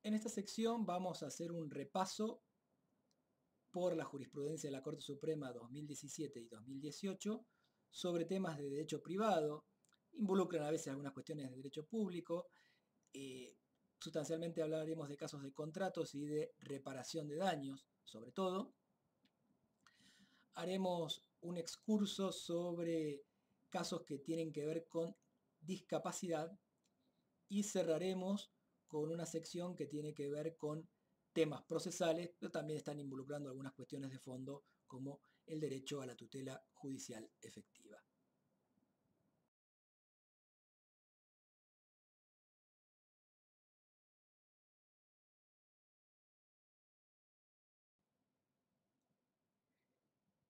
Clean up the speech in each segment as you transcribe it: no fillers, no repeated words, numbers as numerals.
En esta sección vamos a hacer un repaso por la jurisprudencia de la Corte Suprema 2017 y 2018 sobre temas de derecho privado, involucran a veces algunas cuestiones de derecho público, sustancialmente hablaremos de casos de contratos y de reparación de daños, sobre todo. Haremos un excurso sobre casos que tienen que ver con discapacidad y cerraremos con una sección que tiene que ver con temas procesales, pero también están involucrando algunas cuestiones de fondo como el derecho a la tutela judicial efectiva.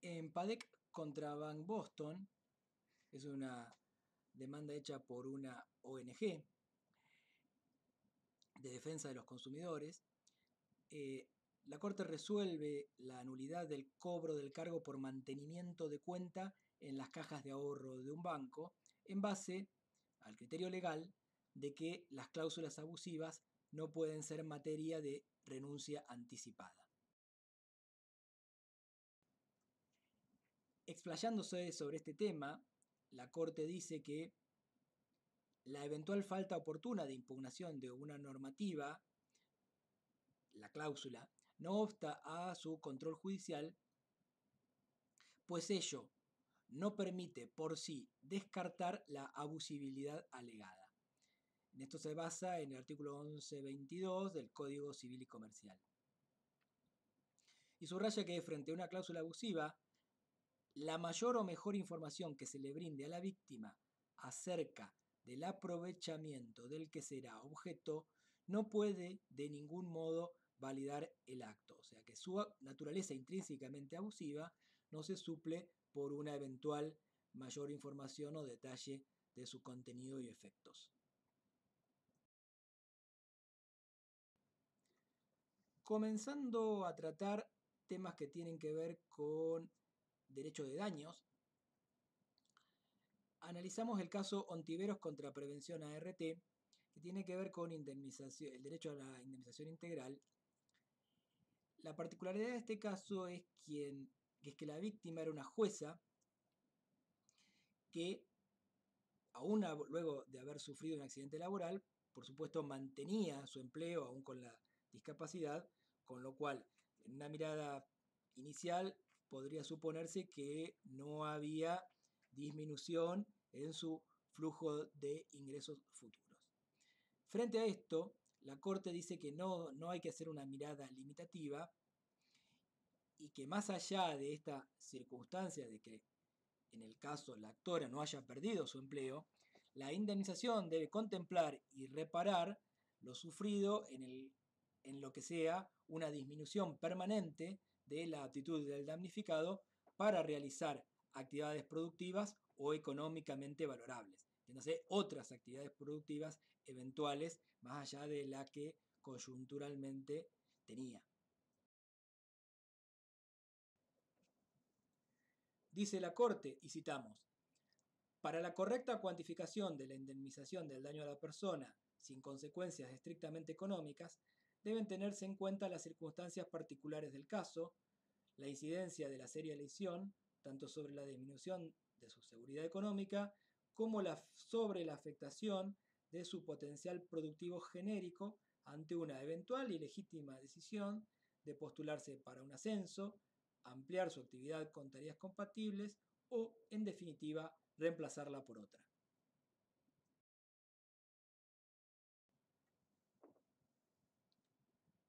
En Padec contra Bank Boston, es una demanda hecha por una ONG de defensa de los consumidores, la Corte resuelve la nulidad del cobro del cargo por mantenimiento de cuenta en las cajas de ahorro de un banco en base al criterio legal de que las cláusulas abusivas no pueden ser materia de renuncia anticipada. Explayándose sobre este tema, la Corte dice que la eventual falta oportuna de impugnación de una normativa, la cláusula, no obsta a su control judicial, pues ello no permite por sí descartar la abusibilidad alegada. En esto se basa en el artículo 1122 del Código Civil y Comercial. Y subraya que frente a una cláusula abusiva, la mayor o mejor información que se le brinde a la víctima acerca del aprovechamiento del que será objeto no puede de ningún modo validar el acto. O sea que su naturaleza intrínsecamente abusiva no se suple por una eventual mayor información o detalle de su contenido y efectos. Comenzando a tratar temas que tienen que ver con derecho de daños, analizamos el caso Ontiveros contra Prevención ART, que tiene que ver con indemnización, el derecho a la indemnización integral. La particularidad de este caso es que la víctima era una jueza que, aún luego de haber sufrido un accidente laboral, por supuesto mantenía su empleo aún con la discapacidad, con lo cual, en una mirada inicial, podría suponerse que no había disminución en su flujo de ingresos futuros. Frente a esto, la Corte dice que no hay que hacer una mirada limitativa y que más allá de esta circunstancia de que en el caso la actora no haya perdido su empleo, la indemnización debe contemplar y reparar lo sufrido en lo que sea una disminución permanente de la aptitud del damnificado para realizar actividades productivas o económicamente valorables. Entonces, otras actividades productivas eventuales más allá de la que coyunturalmente tenía. Dice la Corte, y citamos, para la correcta cuantificación de la indemnización del daño a la persona sin consecuencias estrictamente económicas, deben tenerse en cuenta las circunstancias particulares del caso, la incidencia de la seria lesión, tanto sobre la disminución de su seguridad económica, como sobre la afectación de su potencial productivo genérico ante una eventual y legítima decisión de postularse para un ascenso, ampliar su actividad con tareas compatibles o, en definitiva, reemplazarla por otra.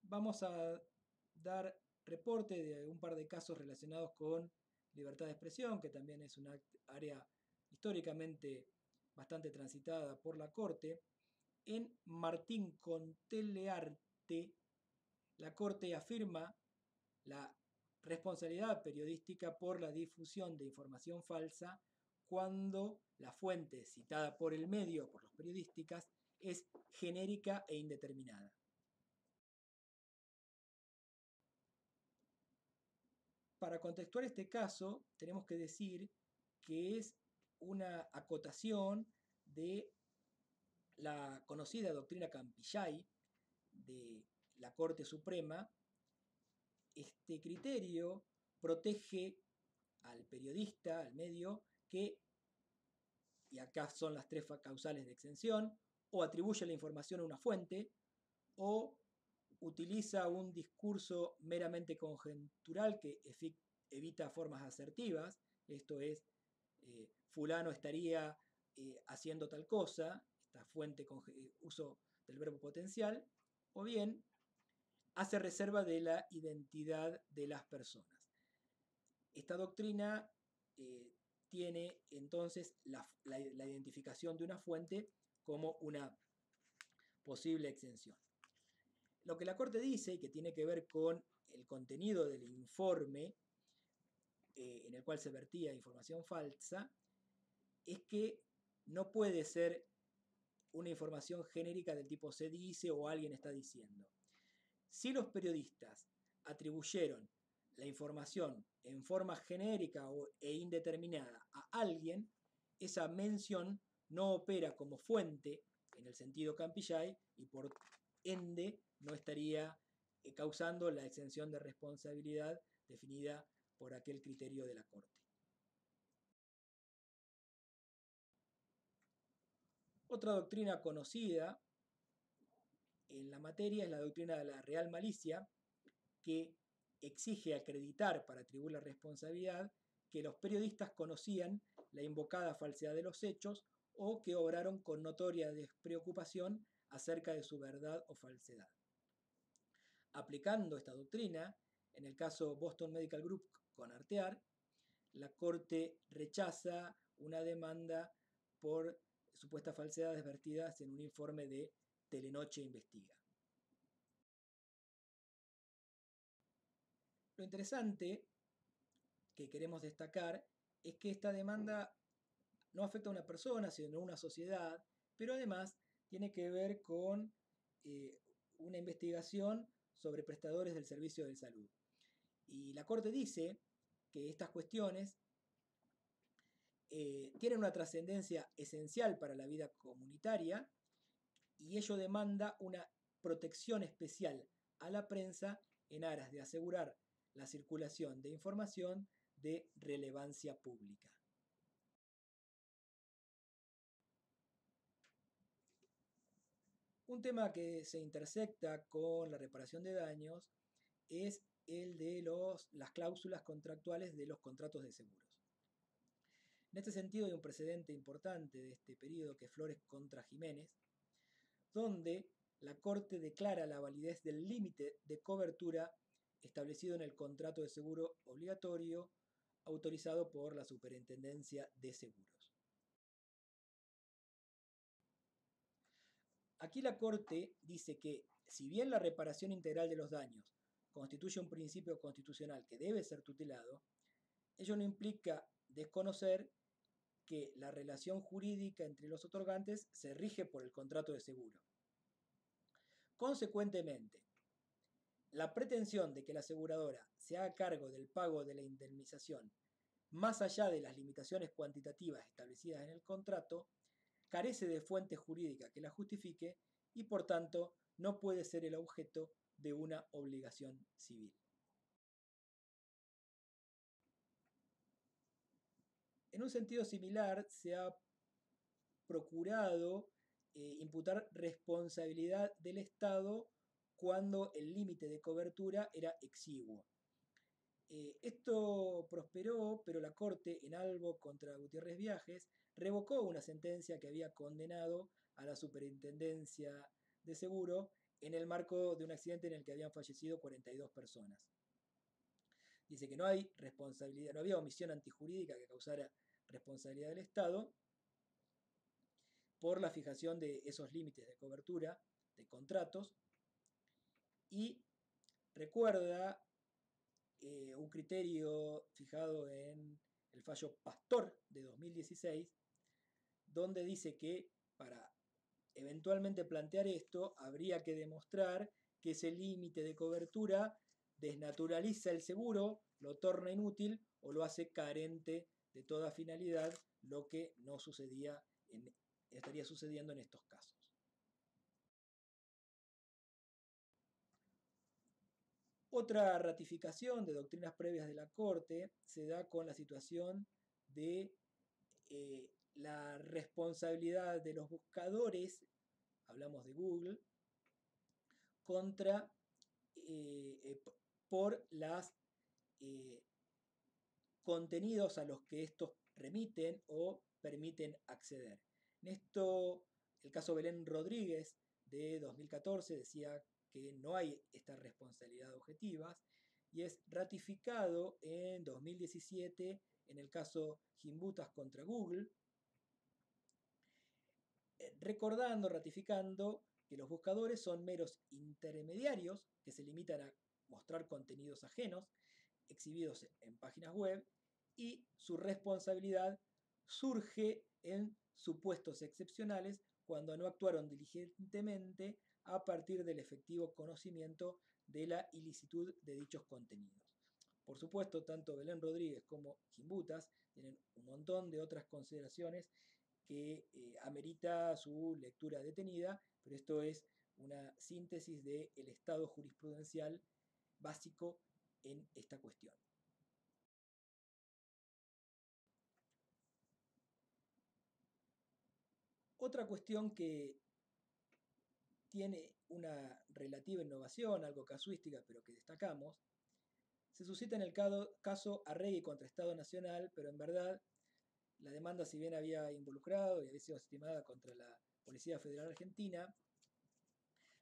Vamos a dar reporte de un par de casos relacionados con libertad de expresión, que también es una área históricamente bastante transitada por la Corte. En Martín Contelearte, la Corte afirma la responsabilidad periodística por la difusión de información falsa cuando la fuente citada por el medio, por los periodistas, es genérica e indeterminada. Para contextuar este caso, tenemos que decir que es una acotación de la conocida doctrina Campillay, de la Corte Suprema, este criterio protege al periodista, al medio, que, y acá son las tres causales de exención, o atribuye la información a una fuente, o utiliza un discurso meramente conjetural que evita formas asertivas, esto es, fulano estaría haciendo tal cosa, esta fuente con uso del verbo potencial, o bien hace reserva de la identidad de las personas. Esta doctrina tiene entonces la identificación de una fuente como una posible exención. Lo que la Corte dice, y que tiene que ver con el contenido del informe en el cual se vertía información falsa, es que no puede ser una información genérica del tipo se dice o alguien está diciendo. Si los periodistas atribuyeron la información en forma genérica e indeterminada a alguien, esa mención no opera como fuente en el sentido Campillay y por ende no estaría causando la exención de responsabilidad definida por aquel criterio de la Corte. Otra doctrina conocida en la materia es la doctrina de la real malicia, que exige acreditar para atribuir la responsabilidad que los periodistas conocían la invocada falsedad de los hechos o que obraron con notoria despreocupación acerca de su verdad o falsedad. Aplicando esta doctrina, en el caso Boston Medical Group con Artear, la Corte rechaza una demanda por supuestas falsedades vertidas en un informe de Telenoche Investiga. Lo interesante que queremos destacar es que esta demanda no afecta a una persona, sino a una sociedad, pero además tiene que ver con una investigación sobre prestadores del servicio de salud. Y la Corte dice que estas cuestiones tienen una trascendencia esencial para la vida comunitaria y ello demanda una protección especial a la prensa en aras de asegurar la circulación de información de relevancia pública. Un tema que se intersecta con la reparación de daños es el de las cláusulas contractuales de los contratos de seguros. En este sentido hay un precedente importante de este periodo que es Flores contra Jiménez, donde la Corte declara la validez del límite de cobertura establecido en el contrato de seguro obligatorio autorizado por la Superintendencia de Seguros. Aquí la Corte dice que, si bien la reparación integral de los daños constituye un principio constitucional que debe ser tutelado, ello no implica desconocer que la relación jurídica entre los otorgantes se rige por el contrato de seguro. Consecuentemente, la pretensión de que la aseguradora se haga cargo del pago de la indemnización más allá de las limitaciones cuantitativas establecidas en el contrato carece de fuente jurídica que la justifique y por tanto no puede ser el objeto de una obligación civil. En un sentido similar se ha procurado imputar responsabilidad del Estado cuando el límite de cobertura era exiguo. Esto prosperó, pero la Corte en Albo contra Gutiérrez Viajes revocó una sentencia que había condenado a la Superintendencia de Seguro en el marco de un accidente en el que habían fallecido 42 personas. Dice que no hay responsabilidad, no había omisión antijurídica que causara responsabilidad del Estado por la fijación de esos límites de cobertura de contratos y recuerda un criterio fijado en el fallo Pastor de 2016, donde dice que para eventualmente plantear esto habría que demostrar que ese límite de cobertura desnaturaliza el seguro, lo torna inútil o lo hace carente de toda finalidad, lo que no estaría sucediendo en estos casos. Otra ratificación de doctrinas previas de la Corte se da con la situación de la responsabilidad de los buscadores, hablamos de Google, contra por los contenidos a los que estos remiten o permiten acceder. En esto, el caso Belén Rodríguez de 2014 decía que no hay esta responsabilidad objetiva y es ratificado en 2017 en el caso Gimbutas contra Google, ratificando que los buscadores son meros intermediarios que se limitan a mostrar contenidos ajenos exhibidos en páginas web y su responsabilidad surge en supuestos excepcionales cuando no actuaron diligentemente a partir del efectivo conocimiento de la ilicitud de dichos contenidos. Por supuesto, tanto Belén Rodríguez como Gimbutas tienen un montón de otras consideraciones que amerita su lectura detenida, pero esto es una síntesis del estado jurisprudencial básico en esta cuestión. Otra cuestión que tiene una relativa innovación, algo casuística, pero que destacamos, se suscita en el caso Arregui contra Estado Nacional, pero en verdad la demanda, si bien había involucrado y había sido estimada contra la Policía Federal Argentina,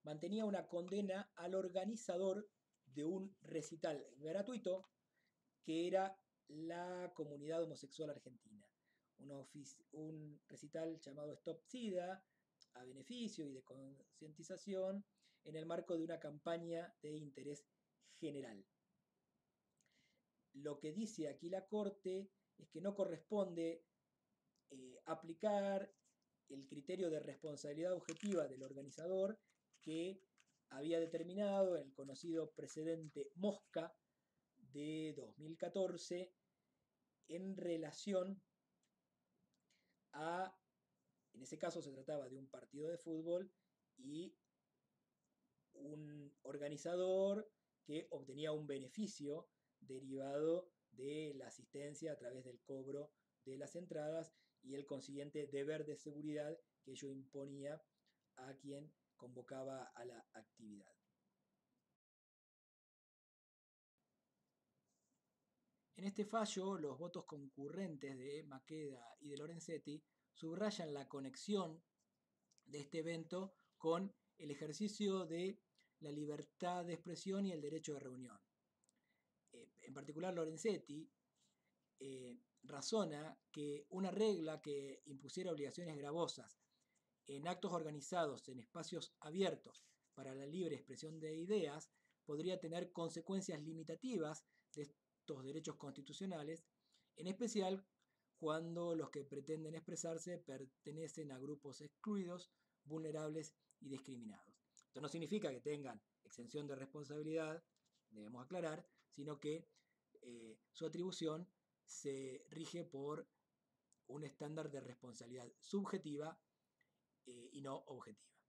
mantenía una condena al organizador de un recital gratuito que era la comunidad homosexual argentina. Un recital llamado Stop SIDA, a beneficio y de concientización, en el marco de una campaña de interés general. Lo que dice aquí la Corte es que no corresponde aplicar el criterio de responsabilidad objetiva del organizador que había determinado en el conocido precedente Mosca de 2014 en relación a, en ese caso se trataba de un partido de fútbol y un organizador que obtenía un beneficio derivado de la asistencia a través del cobro de las entradas y el consiguiente deber de seguridad que ello imponía a quien convocaba a la actividad. En este fallo, los votos concurrentes de Maqueda y de Lorenzetti subrayan la conexión de este evento con el ejercicio de la libertad de expresión y el derecho de reunión. En particular, Lorenzetti razona que una regla que impusiera obligaciones gravosas en actos organizados en espacios abiertos para la libre expresión de ideas podría tener consecuencias limitativas de estos derechos constitucionales, en especial cuando los que pretenden expresarse pertenecen a grupos excluidos, vulnerables y discriminados. Esto no significa que tengan exención de responsabilidad, debemos aclarar, sino que su atribución se rige por un estándar de responsabilidad subjetiva y no objetiva.